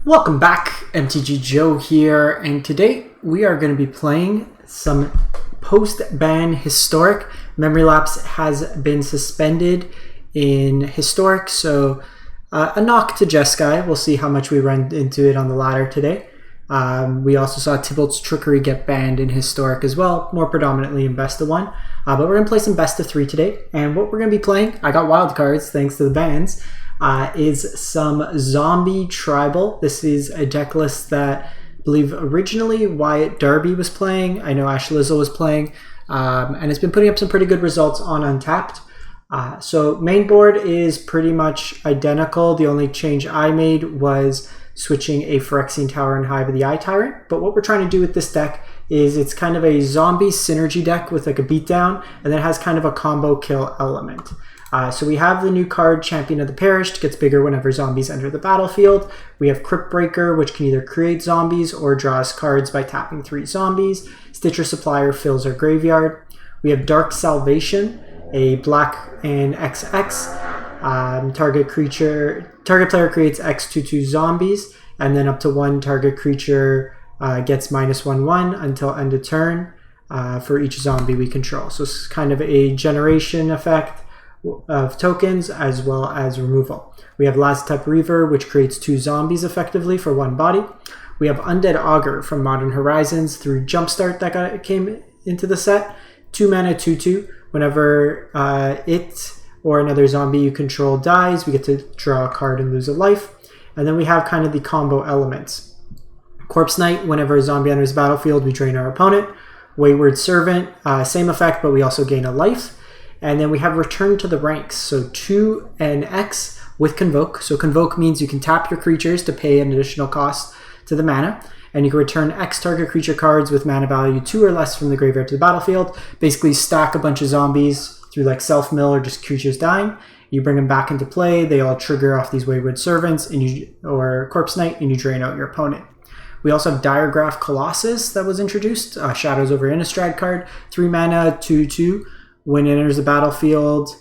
Welcome back, MTG Joe here, and today we are going to be playing some post-ban Historic. Memory Lapse has been suspended in Historic, so a knock to Jeskai. We'll see how much we run into it on the ladder today. We also saw Tybalt's Trickery get banned in Historic as well, more predominantly in Best of 1. But we're going to play some Best of 3 today, and what we're going to be playing, I got wild cards thanks to the bans, is some Zombie Tribal. This is a deck list that I believe originally Wyatt Darby was playing. I know Ash Lizzle was playing, and it's been putting up some pretty good results on Untapped. So main board is pretty much identical. The only change I made was switching a Phyrexian Tower and Hive of the Eye Tyrant. But what we're trying to do with this deck is it's kind of a zombie synergy deck with like a beatdown, and then it has kind of a combo kill element. So we have the new card, Champion of the Perished, gets bigger whenever zombies enter the battlefield. We have Crypt Breaker, which can either create zombies or draws cards by tapping 3 zombies. Stitcher Supplier fills our graveyard. We have Dark Salvation, a black and XX. Target player creates X/2/2 zombies, and then up to 1 target creature gets -1/1 until end of turn for each zombie we control. So it's kind of a generation effect of tokens as well as removal. We have Laztep Reaver, which creates 2 zombies effectively for 1 body. We have Undead Augur from Modern Horizons through Jumpstart that came into the set. 2 mana 2/2. Whenever it or another zombie you control dies, we get to draw a card and lose a life. And then we have kind of the combo elements. Corpse Knight, whenever a zombie enters the battlefield, we drain our opponent. Wayward Servant, same effect, but we also gain a life. And then we have Return to the Ranks, so 2 and X with Convoke. So Convoke means you can tap your creatures to pay an additional cost to the mana, and you can return X target creature cards with mana value 2 or less from the graveyard to the battlefield. Basically stack a bunch of zombies through like self-mill or just creatures dying. You bring them back into play, they all trigger off these Wayward Servants or Corpse Knight, and you drain out your opponent. We also have Diregraph Colossus that was introduced, Shadows over Innistrad card, 3 mana, 2/2. When it enters the battlefield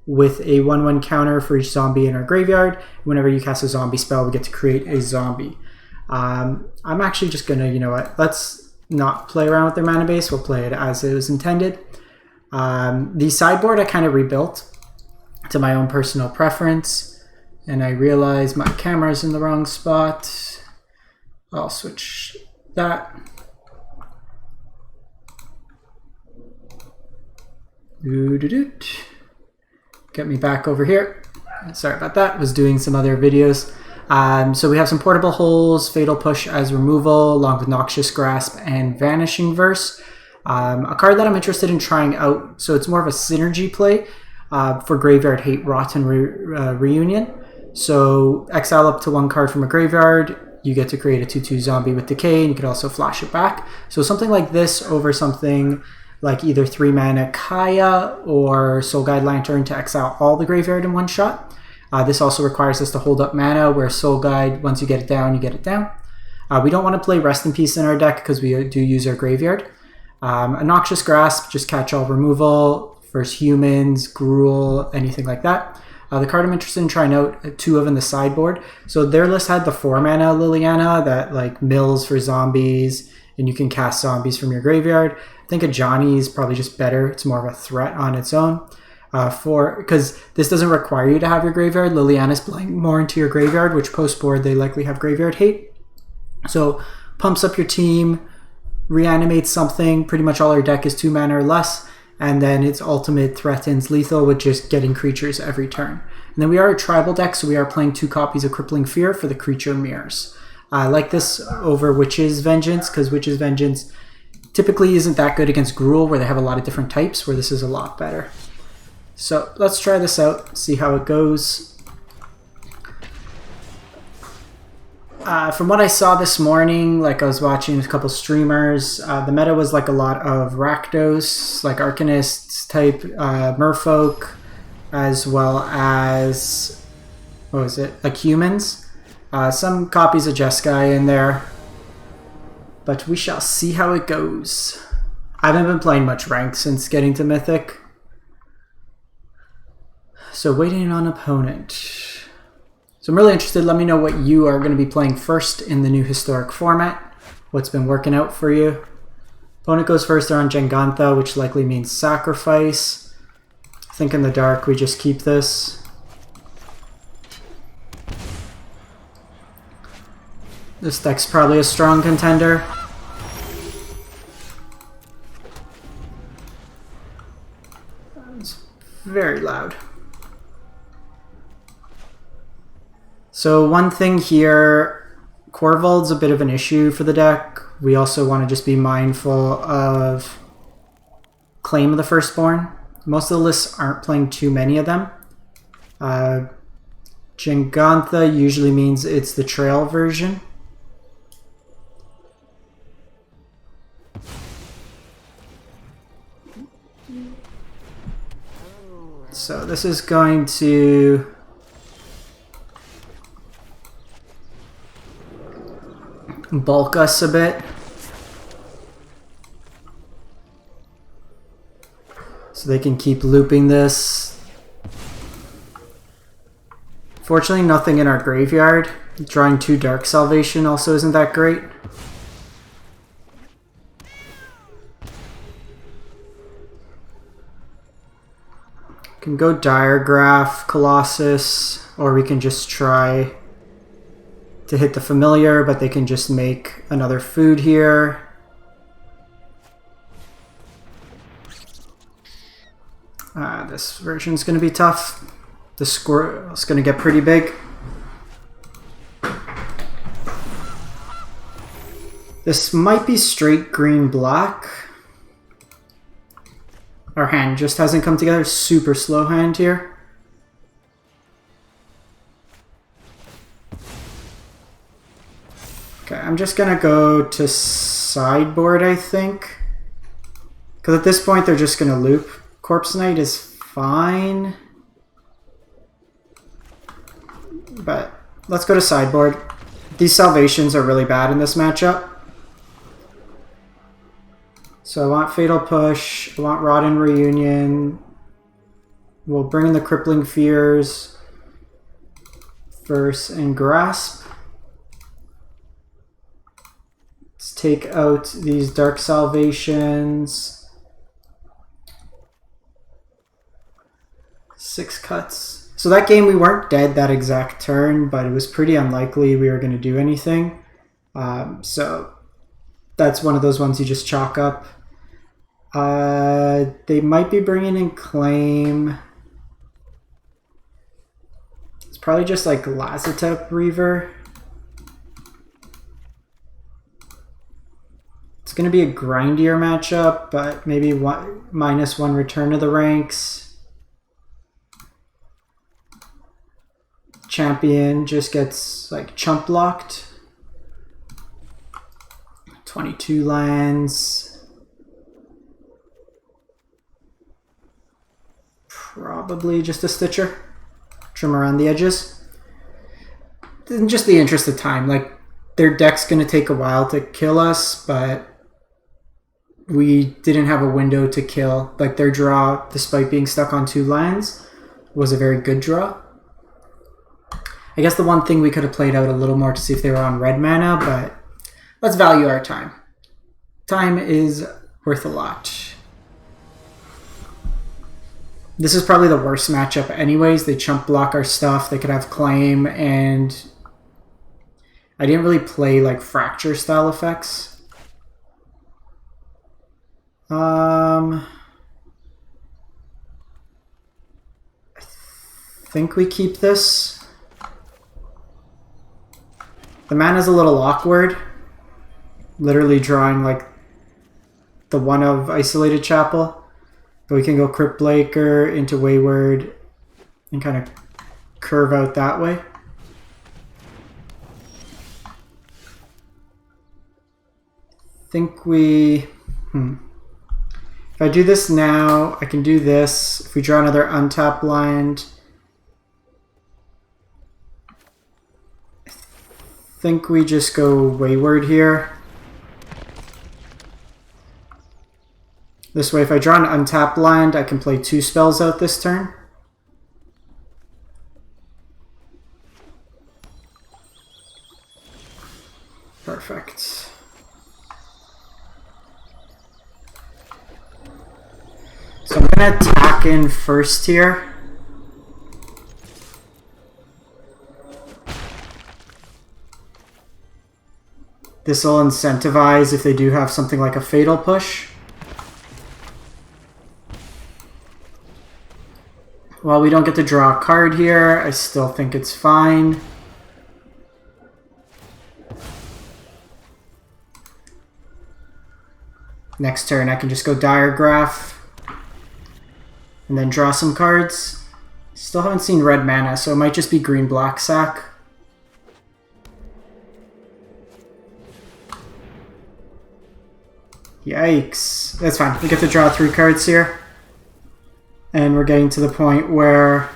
with a 1/1 counter for each zombie in our graveyard. Whenever you cast a zombie spell, we get to create a zombie. I'm actually just gonna, you know what, let's not play around with their mana base. We'll play it as it was intended. The sideboard I kind of rebuilt to my own personal preference, and I realize my camera's in the wrong spot. I'll switch that. Get me back over here. Sorry about that. Was doing some other videos. So we have some Portable Holes, Fatal Push as removal, along with Noxious Grasp and Vanishing Verse. A card that I'm interested in trying out. So it's more of a synergy play for Graveyard Hate Rotten Reunion. So exile up to 1 card from a graveyard. You get to create a 2/2 zombie with Decay, and you can also flash it back. So something like this over something like either 3 mana Kaya or Soul Guide Lantern to exile all the graveyard in 1 shot. This also requires us to hold up mana, where Soul Guide, once you get it down, you get it down. We don't want to play Rest in Peace in our deck because we do use our graveyard. A Noxious Grasp, just catch all removal, first humans, Gruul, anything like that. The card I'm interested in trying out, 2 of in the sideboard. So their list had the 4 mana Liliana that like mills for zombies, and you can cast zombies from your graveyard. I think a Johnny is probably just better. It's more of a threat on its own. Because this doesn't require you to have your graveyard. Liliana's playing more into your graveyard, which post-board they likely have graveyard hate. So pumps up your team, reanimates something. Pretty much all our deck is 2 mana or less. And then its ultimate threatens lethal with just getting creatures every turn. And then we are a tribal deck, so we are playing 2 copies of Crippling Fear for the creature mirrors. I like this over Witch's Vengeance, because Witch's Vengeance typically isn't that good against Gruul, where they have a lot of different types, where this is a lot better. So let's try this out, see how it goes. From what I saw this morning, like I was watching a couple streamers, the meta was like a lot of Rakdos, like Arcanists type Merfolk, as well as, what was it, like humans. Some copies of Jeskai in there. But we shall see how it goes. I haven't been playing much rank since getting to Mythic. So waiting on opponent. So I'm really interested. Let me know what you are going to be playing first in the new historic format. What's been working out for you. Opponent goes first. They're on Jengantha, which likely means sacrifice. I think in the dark we just keep this. This deck's probably a strong contender. It's very loud. So one thing here, Korvold's a bit of an issue for the deck. We also want to just be mindful of Claim of the Firstborn. Most of the lists aren't playing too many of them. Jengantha usually means it's the trail version. So this is going to bulk us a bit. So they can keep looping this. Fortunately, nothing in our graveyard. Drawing 2 Dark Salvation also isn't that great. Can go Diregraph, Colossus, or we can just try to hit the familiar, but they can just make another food here. This version's going to be tough. The score is going to get pretty big. This might be straight green-black. Our hand just hasn't come together. Super slow hand here. Okay, I'm just going to go to sideboard, I think. Because at this point, they're just going to loop. Corpse Knight is fine. But let's go to sideboard. These salvations are really bad in this matchup. So I want Fatal Push, I want Rod and Reunion. We'll bring in the Crippling Fears first and Grasp. Let's take out these Dark Salvations. 6 cuts. So that game we weren't dead that exact turn, but it was pretty unlikely we were going to do anything. So that's one of those ones you just chalk up. They might be bringing in Claim. It's probably just like Lazotep Reaver. It's going to be a grindier matchup, but maybe -1 return to the ranks. Champion just gets like chump blocked. 22 lands. Probably just a Stitcher. Trim around the edges. In just the interest of time, like their deck's gonna take a while to kill us, but we didn't have a window to kill. Like their draw, despite being stuck on 2 lands, was a very good draw. I guess the one thing we could have played out a little more to see if they were on red mana, but let's value our time. Time is worth a lot. This is probably the worst matchup anyways. They chump block our stuff. They could have Claim, and I didn't really play like Fracture style effects. I think we keep this. The mana's a little awkward. Literally drawing like the one of Isolated Chapel. But we can go Crypt Blaker into Wayward and kind of curve out that way. I think we... If I do this now, I can do this. If we draw another untapped land... I think we just go Wayward here. This way, if I draw an untapped land, I can play 2 spells out this turn. Perfect. So I'm going to attack in first here. This will incentivize if they do have something like a fatal push. While we don't get to draw a card here, I still think it's fine. Next turn I can just go Diregraph and then draw some cards. Still haven't seen red mana, so it might just be green-black sack. Yikes. That's fine. We get to draw 3 cards here. And we're getting to the point where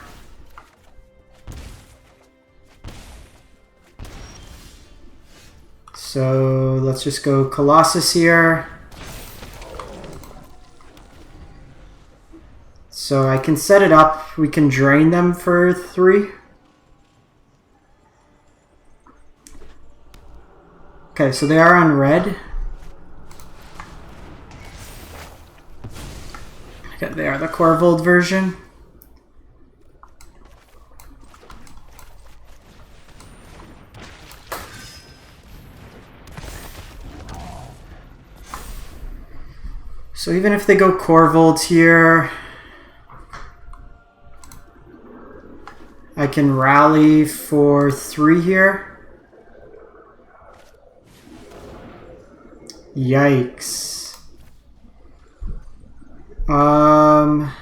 so let's just go Colossus here. So I can set it up. We can drain them for 3. Okay, so they are on red. Okay, they are the Corvold version. So even if they go Corvold here, I can rally for 3 here. Yikes. I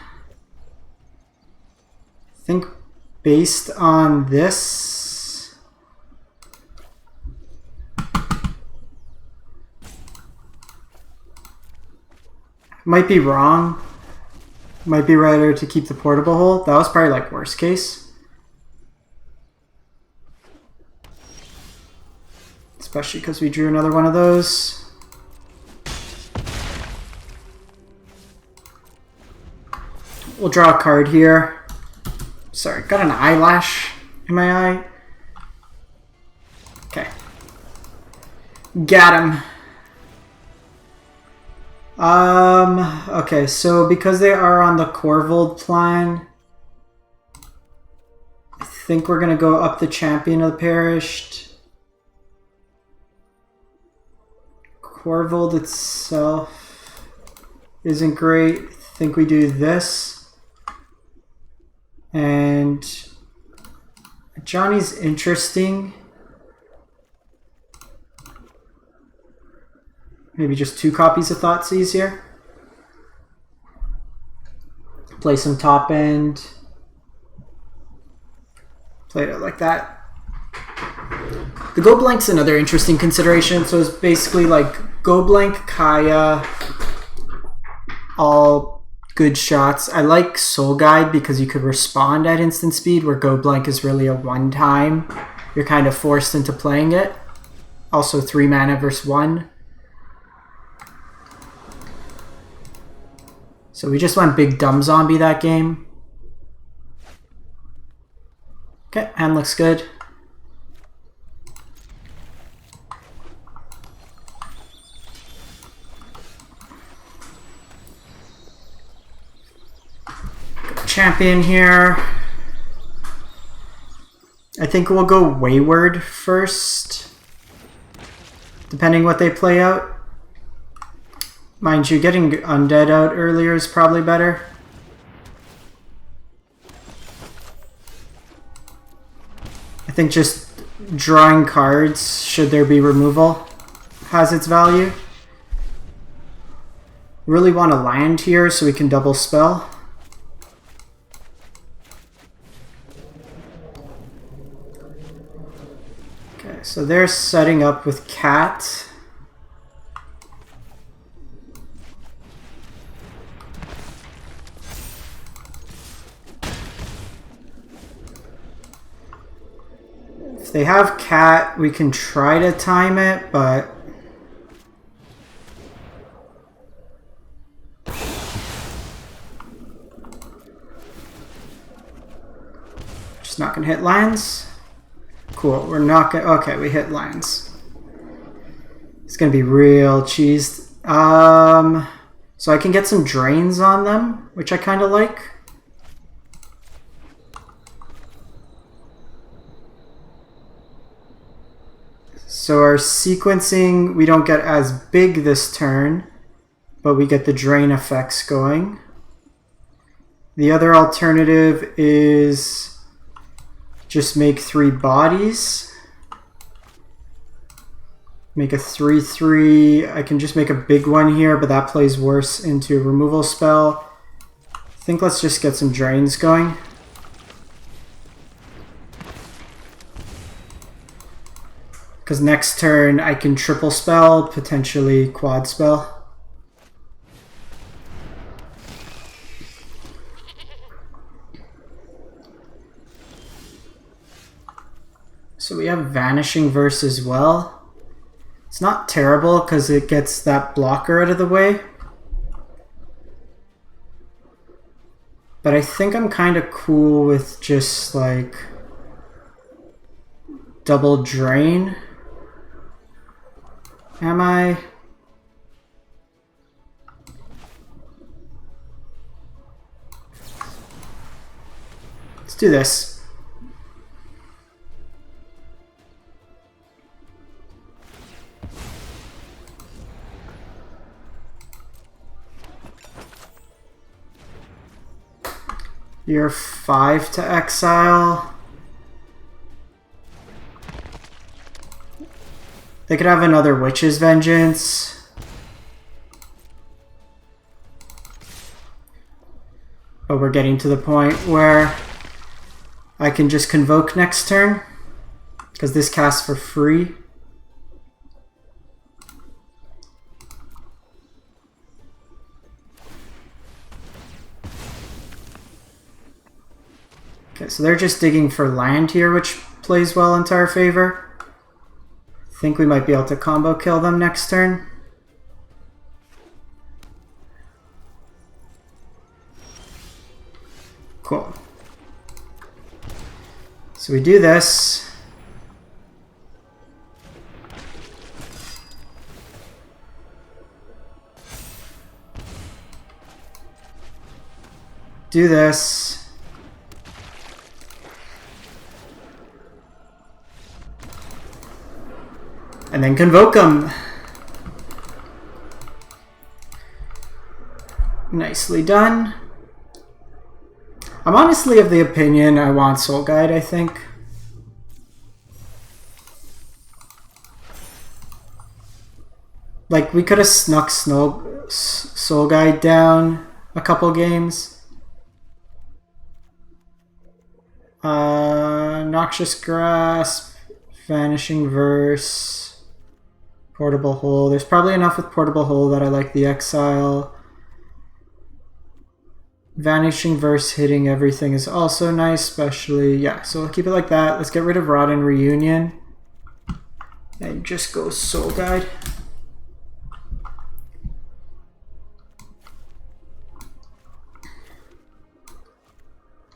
think based on this, might be wrong. Might be righter to keep the portable hole. That was probably like worst case. Especially because we drew another one of those. We'll draw a card here. Sorry, got an eyelash in my eye. Okay. Got him. Okay, so because they are on the Corvold plan, I think we're gonna go up the Champion of the Perished. Corvold itself isn't great. I think we do this. And Johnny's interesting. Maybe just 2 copies of Thoughtseize here. Play some top end. Play it like that. The go blank's another interesting consideration. So it's basically like go blank, Kaya, all good shots. I like Soul Guide because you could respond at instant speed, where go blank is really a one-time. You're kind of forced into playing it. Also 3 mana versus 1. So we just went big dumb zombie that game. Okay, hand looks good. Champion here. I think we'll go Wayward first, depending what they play out. Mind you, getting Undead out earlier is probably better. I think just drawing cards, should there be removal, has its value. Really want to land here so we can double spell. Okay, so they're setting up with Cat. If they have Cat, we can try to time it, but just not gonna hit lands. Cool, we're not gonna, okay, we hit lands. It's gonna be real cheesed. So I can get some drains on them, which I kind of like. So our sequencing, we don't get as big this turn, but we get the drain effects going. The other alternative is just make 3 bodies. Make a 3/3. I can just make a big one here, but that plays worse into a removal spell. I think let's just get some drains going. Because next turn I can triple spell, potentially quad spell. So we have Vanishing Verse as well. It's not terrible because it gets that blocker out of the way. But I think I'm kind of cool with just like double drain. Am I? Let's do this. You're 5 to exile. They could have another Witch's Vengeance. But we're getting to the point where I can just Convoke next turn, because this casts for free. Okay, so they're just digging for land here, which plays well into our favor. I think we might be able to combo kill them next turn. Cool. So we do this. Do this. And then Convoke them. Nicely done. I'm honestly of the opinion I want Soul Guide, I think. Like, we could have snuck Soul Guide down a couple games. Noxious Grasp, Vanishing Verse, Portable Hole. There's probably enough with Portable Hole that I like the Exile. Vanishing Verse hitting everything is also nice, especially, yeah, so we'll keep it like that. Let's get rid of Rod and Reunion. And just go Soul Guide.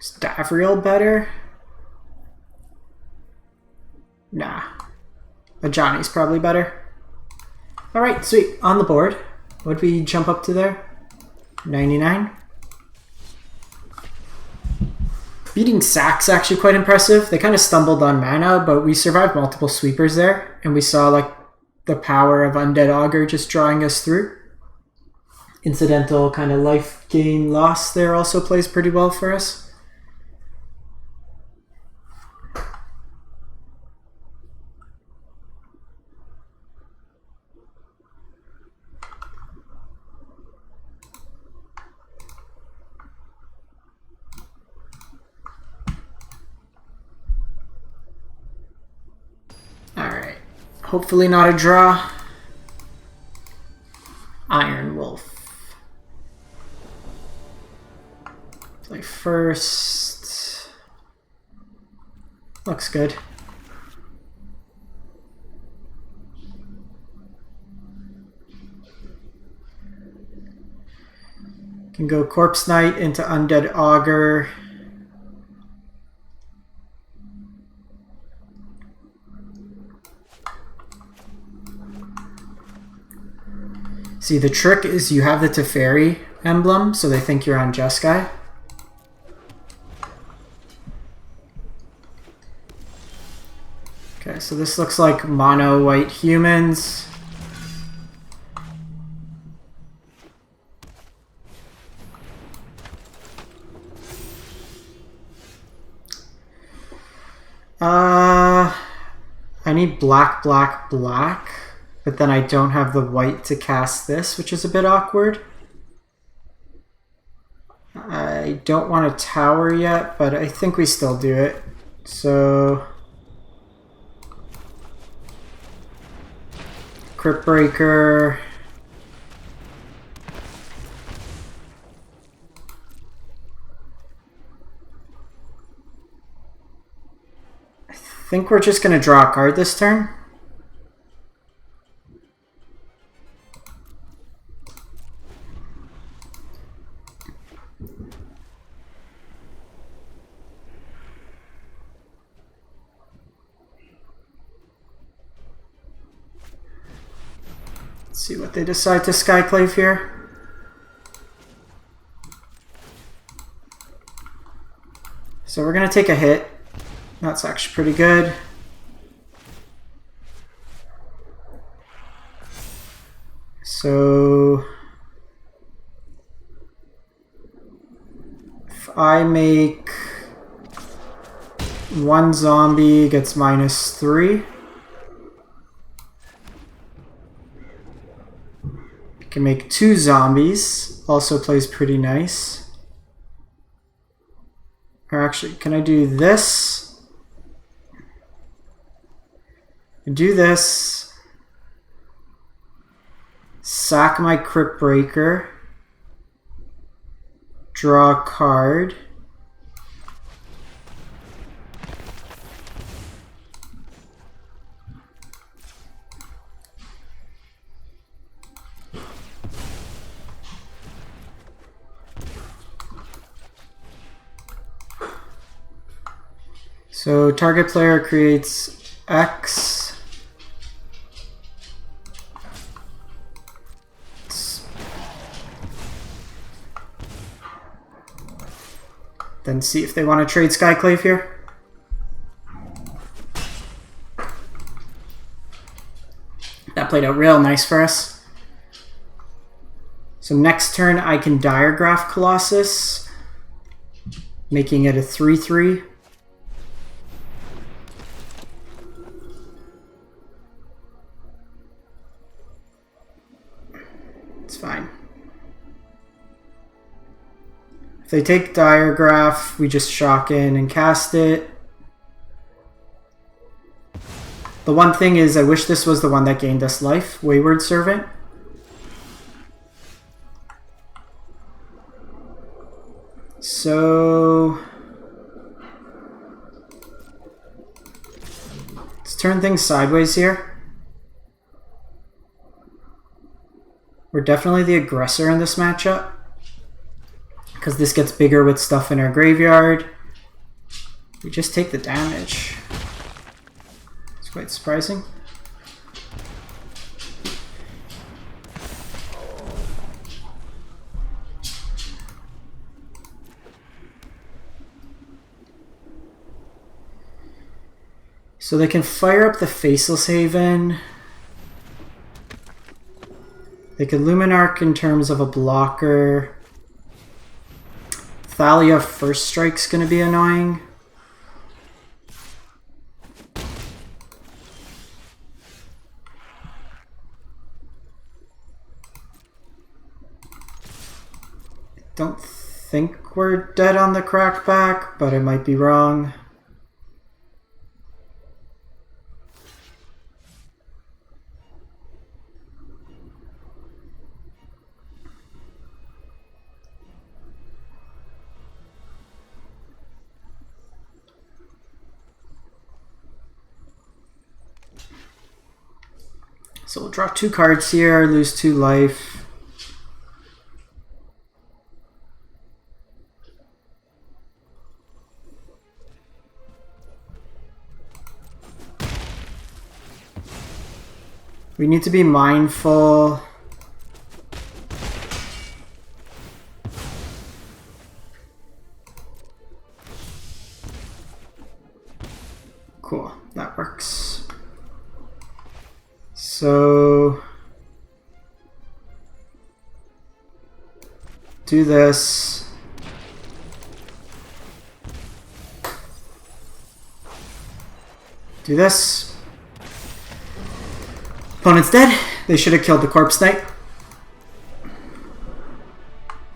Is Davriel better? Nah. Ajani's probably better. Alright, sweet. On the board. What did we jump up to there? 99. Beating Sack's actually quite impressive. They kind of stumbled on mana, but we survived multiple sweepers there, and we saw like the power of Undead Augur just drawing us through. Incidental kind of life gain loss there also plays pretty well for us. Hopefully not a draw. Iron Wolf. Play first. Looks good. Can go Corpse Knight into Undead Augur. See, the trick is you have the Teferi emblem, so they think you're on Jeskai. Okay, so this looks like mono white humans. I need black, black, black, but then I don't have the white to cast this, which is a bit awkward. I don't want a tower yet, but I think we still do it. So Crypt Breaker. I think we're just going to draw a card this turn. Let's see what they decide to Skyclave here. So we're going to take a hit. That's actually pretty good. So if I make one zombie, gets -3. I can make 2 zombies, also plays pretty nice. Or actually, can I do this? Do this, sack my Crypt Breaker, draw a card, so target player creates X. Then see if they want to trade Skyclave here. That played out real nice for us. So next turn I can Diregraph Colossus, making it a 3/3. It's fine. If they take Diregraph, we just shock in and cast it. The one thing is, I wish this was the one that gained us life, Wayward Servant. So let's turn things sideways here. We're definitely the aggressor in this matchup, because this gets bigger with stuff in our graveyard. We just take the damage. It's quite surprising. So they can fire up the Faceless Haven. They could Luminarch in terms of a blocker. Thalia First Strike's going to be annoying. I don't think we're dead on the Crackback, but I might be wrong. So we'll draw 2 cards here, lose 2 life. We need to be mindful So do this. Do this. Opponent's dead. They should have killed the Corpse Knight.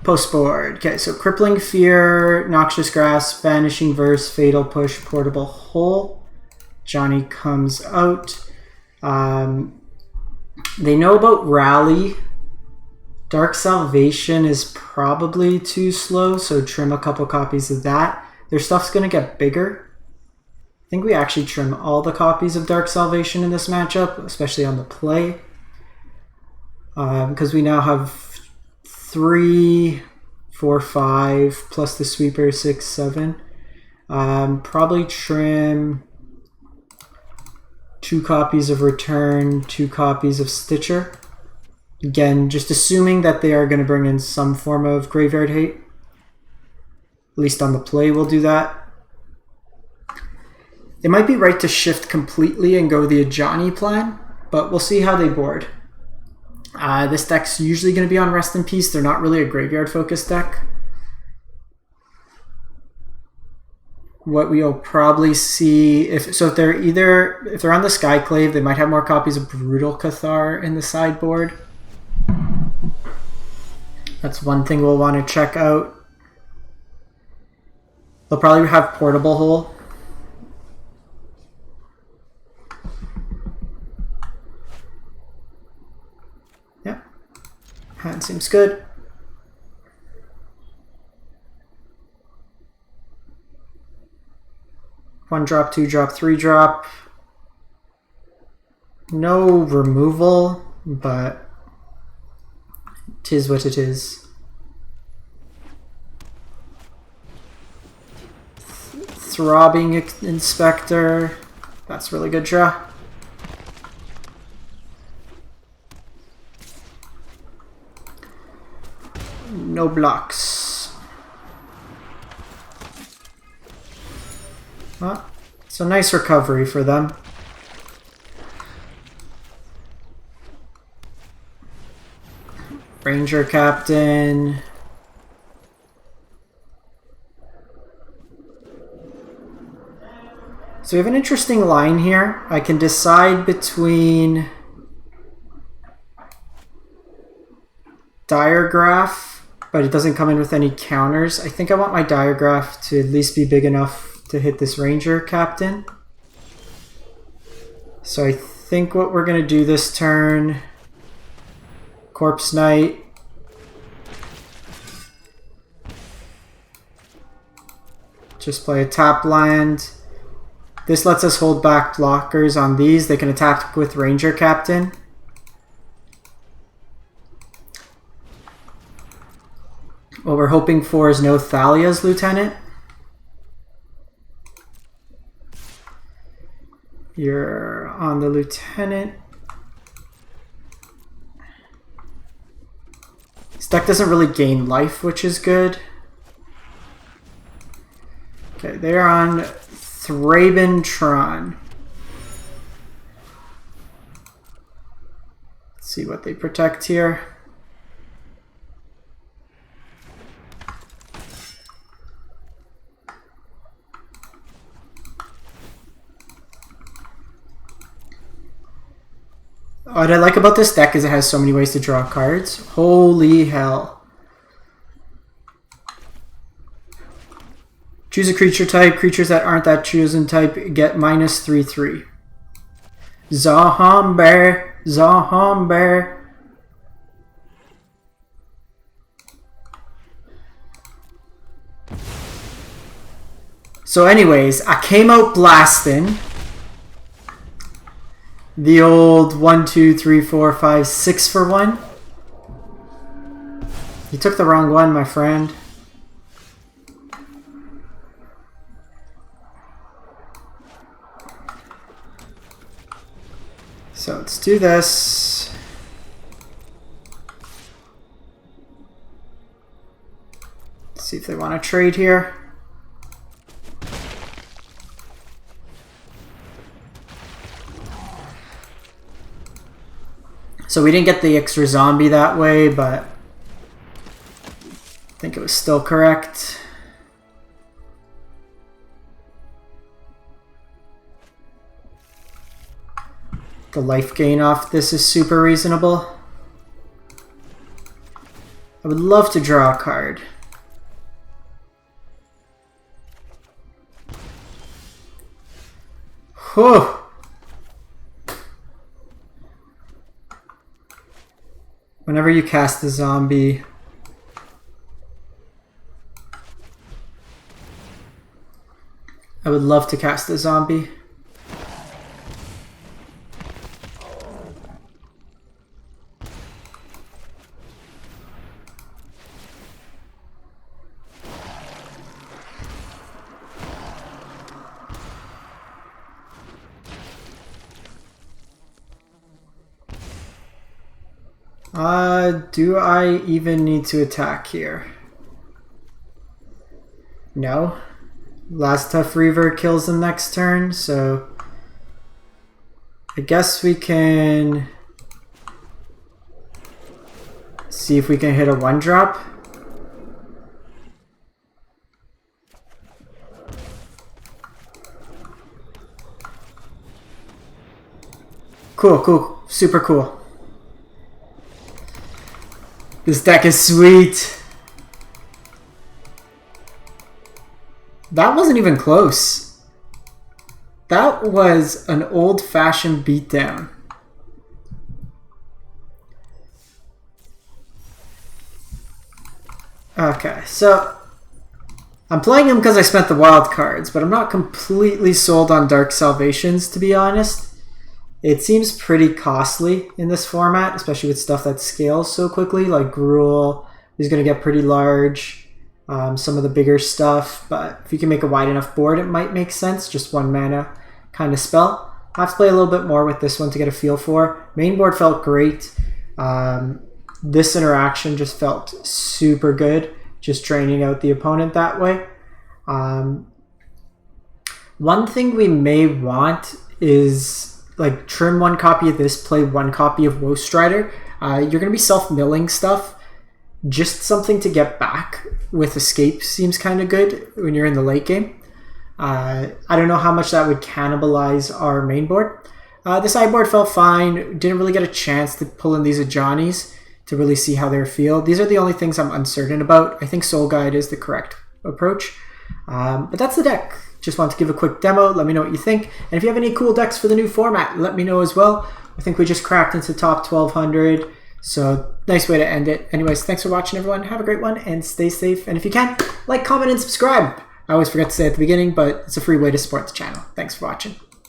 Post board. Okay, so Crippling Fear, Noxious Grasp, Vanishing Verse, Fatal Push, Portable Hole. Johnny comes out. They know about Rally. Dark Salvation is probably too slow, so trim a couple copies of that. Their stuff's going to get bigger. I think we actually trim all the copies of Dark Salvation in this matchup, especially on the play. Because we now have 3, 4, 5, plus the sweeper, 6, 7. Probably trim 2 copies of Return, 2 copies of Stitcher. Again, just assuming that they are going to bring in some form of Graveyard Hate. At least on the play we'll do that. It might be right to shift completely and go the Ajani plan, but we'll see how they board. This deck's usually going to be on Rest in Peace. They're not really a graveyard-focused deck. What we'll probably see, if they're on the Skyclave, they might have more copies of Brutal Cathar in the sideboard. That's one thing we'll want to check out. They'll probably have Portable Hole. Yep. Hand seems good. One drop, 2 drop, 3 drop. No removal, but 'tis what it is. Throbbing Inspector. That's really good draw. No blocks. Well, it's a nice recovery for them. Ranger Captain. So we have an interesting line here. I can decide between Diagraph, but it doesn't come in with any counters. I think I want my Diagraph to at least be big enough to hit this Ranger Captain. So I think what we're going to do this turn, Corpse Knight. Just play a tap land. This lets us hold back blockers on these. They can attack with Ranger Captain. What we're hoping for is no Thalia's Lieutenant. You're on the Lieutenant. This deck doesn't really gain life, which is good. Okay, they're on Thrabentron. Let's see what they protect here. What I like about this deck is it has so many ways to draw cards. Holy hell. Choose a creature type. Creatures that aren't that chosen type get -3/3. Zombie. Zombie. So anyways, I came out blasting. The old 1, 2, 3, 4, 5, 6 for 1. You took the wrong one, my friend. So let's do this. Let's see if they want to trade here. So we didn't get the extra zombie that way, but I think it was still correct. The life gain off this is super reasonable. I would love to draw a card. Whew. Whenever you cast a zombie, I would love to cast a zombie. Do I even need to attack here? No. Last Tough Reaver kills them next turn, so I guess we can see if we can hit a 1-drop. Cool, cool, super cool. This deck is sweet. That wasn't even close. That was an old-fashioned beatdown. Okay, so I'm playing him because I spent the wild cards, but I'm not completely sold on Dark Salvations, to be honest. It seems pretty costly in this format, especially with stuff that scales so quickly, like Gruul is going to get pretty large, some of the bigger stuff, but if you can make a wide enough board, it might make sense, just 1 mana kind of spell. I have to play a little bit more with this one to get a feel for. Main board felt great. This interaction just felt super good, just draining out the opponent that way. One thing we may want is like trim 1 copy of this, play 1 copy of Woe Strider. You're going to be self-milling stuff. Just something to get back with Escape seems kind of good when you're in the late game. I don't know how much that would cannibalize our main board. The sideboard felt fine. Didn't really get a chance to pull in these Ajani's to really see how they feel. These are the only things I'm uncertain about. I think Soul Guide is the correct approach. But that's the deck. Just want to give a quick demo. Let me know what you think. And if you have any cool decks for the new format, let me know as well. I think we just cracked into top 1200. So nice way to end it. Anyways, thanks for watching, everyone. Have a great one and stay safe. And if you can, like, comment, and subscribe. I always forget to say at the beginning, but it's a free way to support the channel. Thanks for watching.